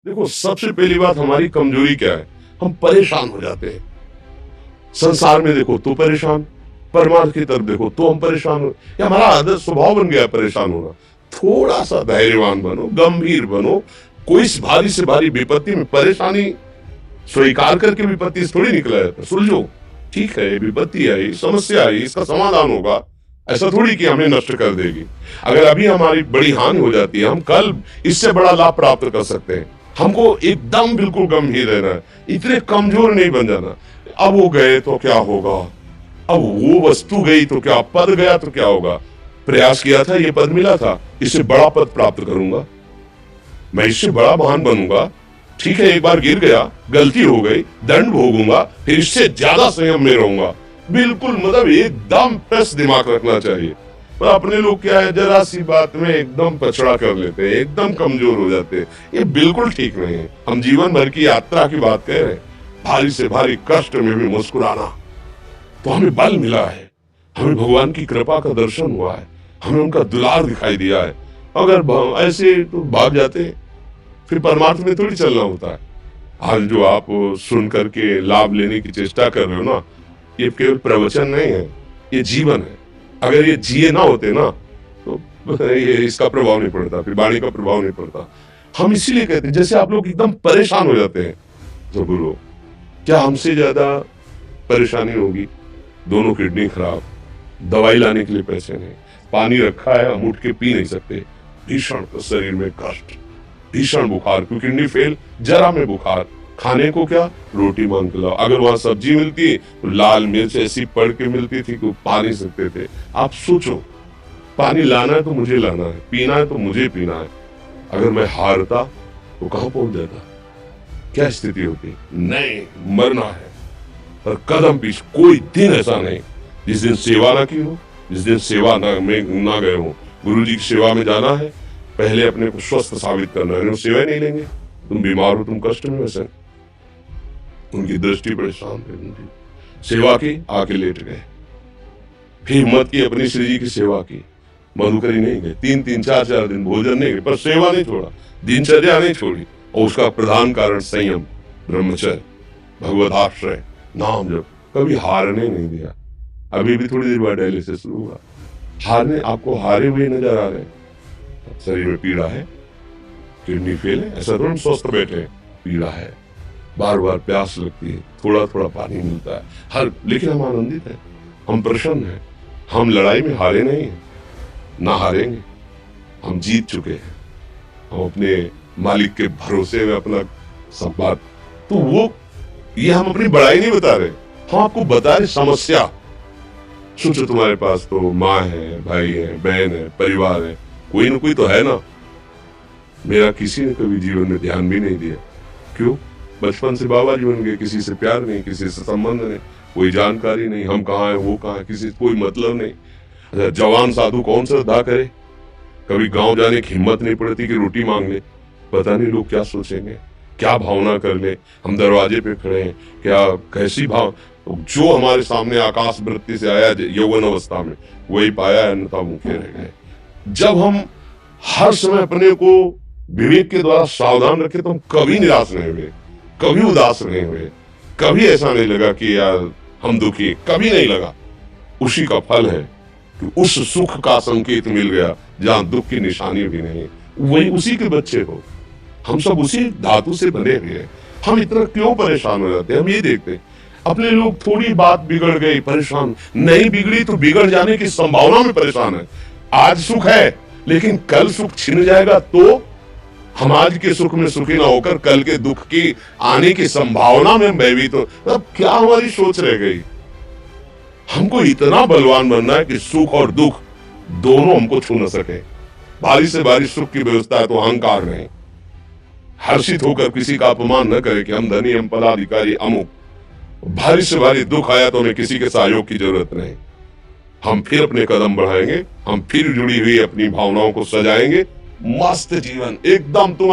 देखो, सबसे पहली बात हमारी कमजोरी क्या है? हम परेशान हो जाते हैं। संसार में देखो तो परेशान, परमार्थ की तरफ देखो तो हम परेशान हो। ये हमारा आदत स्वभाव बन गया है परेशान होना। थोड़ा सा धैर्यवान बनो, गंभीर बनो। कोई इस भारी से भारी विपत्ति में परेशानी स्वीकार करके विपत्ति से थोड़ी निकला जाता। सुलझो, ठीक है, विपत्ति आई, समस्या आई, इसका समाधान होगा। ऐसा थोड़ी कि हमें नष्ट कर देगी। अगर अभी हमारी बड़ी हानि हो जाती है, हम कल इससे बड़ा लाभ प्राप्त कर सकते हैं। हमको एकदम बिल्कुल गंभीर रहना है, इतने कमजोर नहीं बन जाना। अब वो गए तो क्या होगा, अब वो वस्तु गई तो क्या, पद गया तो क्या होगा। प्रयास किया था, ये पद मिला था, इससे बड़ा पद प्राप्त करूंगा, मैं इससे बड़ा महान बनूंगा। ठीक है, एक बार गिर गया, गलती हो गई, दंड भोगूंगा, फिर इससे ज्यादा संयम में रहूंगा। बिल्कुल, मतलब एकदम फ्रेश दिमाग रखना चाहिए। पर अपने लोग क्या है, जरा सी बात में एकदम पछड़ा कर लेते हैं, एकदम कमजोर हो जाते हैं। ये बिल्कुल ठीक नहीं है। हम जीवन भर की यात्रा की बात कह रहे हैं, भारी से भारी कष्ट में भी मुस्कुराना, तो हमें बल मिला है, हमें भगवान की कृपा का दर्शन हुआ है, हमें उनका दुलार दिखाई दिया है। अगर ऐसे तो भाग जाते, फिर परमार्थ में थोड़ी चलना होता है। आज जो आप सुन करके लाभ लेने की चेष्टा कर रहे हो ना, ये केवल प्रवचन नहीं है, ये जीवन है। अगर ये जिए ना होते ना, तो ये इसका प्रभाव नहीं पड़ता, फिर वाणी का प्रभाव नहीं पड़ता। हम इसीलिए कहते हैं, जैसे आप लोग एकदम परेशान हो जाते हैं, तो बोलो क्या हमसे ज्यादा परेशानी होगी? दोनों किडनी खराब, दवाई लाने के लिए पैसे नहीं, पानी रखा है हम उठ के पी नहीं सकते, भीषण शरीर में कष्ट, भीषण बुखार, क्योंकि किडनी फेल, जरा में बुखार, खाने को क्या, रोटी मांग के लाओ। अगर वहां सब्जी मिलती तो लाल मिर्च ऐसी पड़ के मिलती थी कि पा नहीं सकते थे। आप सोचो, पानी लाना है तो मुझे लाना है, पीना है तो मुझे पीना है। अगर मैं हारता तो कहां पहुंच जाता, क्या स्थिति होती? नहीं, मरना है, पर कदम पीछे। कोई दिन ऐसा नहीं जिस दिन सेवा ना की हो, जिस दिन सेवा ना गए हो। गुरु जी की सेवा में जाना है, पहले अपने को स्वस्थ साबित करना है। सेवा नहीं लेंगे, तुम बीमार हो, तुम कष्ट में वैसे। उनकी दृष्टि परेशान है, उनकी सेवा की, आके लेट गए। फिर हिम्मत की, अपनी श्री जी की सेवा की, मधुकरी नहीं गए, 3-3 4-4 दिन भोजन नहीं गए, पर सेवा नहीं छोड़ा, दिनचर्या नहीं छोड़ी। और उसका प्रधान कारण संयम, ब्रह्मचर्य, भगवत आश्रय, नाम जप, कभी हारने नहीं दिया। अभी भी थोड़ी देर बाद डायलिसिस शुरू हुआ, हारने, आपको हारे हुए नजर आ रहे हैं। शरीर में पीड़ा है, किडनी फेल है, ऐसा तो हम स्वस्थ बैठे हैं, पीड़ा है, बार बार प्यास लगती है, थोड़ा थोड़ा पानी मिलता है, हर, लेकिन हम आनंदित हैं, हम प्रसन्न हैं। हम लड़ाई में हारे नहीं हैं, ना हारेंगे, हम जीत चुके हैं। हम अपने मालिक के भरोसे में अपना सब बात, तो वो, ये हम अपनी बड़ाई नहीं बता रहे, हम आपको बता रहे समस्या। सोचो, तुम्हारे पास तो माँ है, भाई है, बहन है, परिवार है, कोई ना कोई तो है ना। मेरा किसी ने कभी जीवन में ध्यान भी नहीं दिया। क्यों? बचपन से बाबा जी बन गए, किसी से प्यार नहीं, किसी से संबंध नहीं, कोई जानकारी नहीं, हम कहाँ हैं, वो कहाँ है, किसी से कोई मतलब नहीं। अच्छा, जवान साधु कौन श्रद्धा करे? कभी गांव जाने की हिम्मत नहीं पड़ती कि रोटी मांग ले। पता नहीं लोग क्या सोचेंगे, क्या भावना कर ले। हम दरवाजे पे खड़े हैं, क्या कैसी भाव, जो हमारे सामने आकाश वृत्ति से आया यौवन अवस्था में, वही पाया, अन्यथा भूखे रह गए। जब हम हर समय अपने को विवेक के द्वारा सावधान रखे, तो हम कभी निराश नहीं हुए, कभी उदास नहीं हुए, कभी ऐसा नहीं लगा कि यार हम दुखी, कभी नहीं लगा। उसी का फल है कि उस सुख का संकेत मिल गया जहां दुख की निशानी भी नहीं, वही उसी के बच्चे हो। हम सब उसी धातु से बने हुए हैं। हम इतना क्यों परेशान हो जाते हैं? हम ये देखते हैं, अपने लोग थोड़ी बात बिगड़ गई परेशान, नहीं बिगड़ी तो बिगड़ जाने की संभावना में परेशान है। आज सुख है, लेकिन कल सुख छिन जाएगा, तो हम आज के सुख में सुखी ना होकर कल के दुख की आने की संभावना में भयभीत हो। अब क्या हमारी सोच रह गई? हमको इतना बलवान बनना है कि सुख और दुख दोनों हमको छू न सके। भारी से भारी सुख की व्यवस्था है तो अहंकार नहीं, हर्षित होकर किसी का अपमान न करे कि हम धनी, हम पदाधिकारी, अमुक। भारी से भारी दुख आया तो हमें किसी के सहयोग की जरूरत नहीं। हम फिर अपने कदम बढ़ाएंगे, हम फिर जुड़ी हुई अपनी भावनाओं को सजाएंगे। मस्त जीवन एकदम। तुम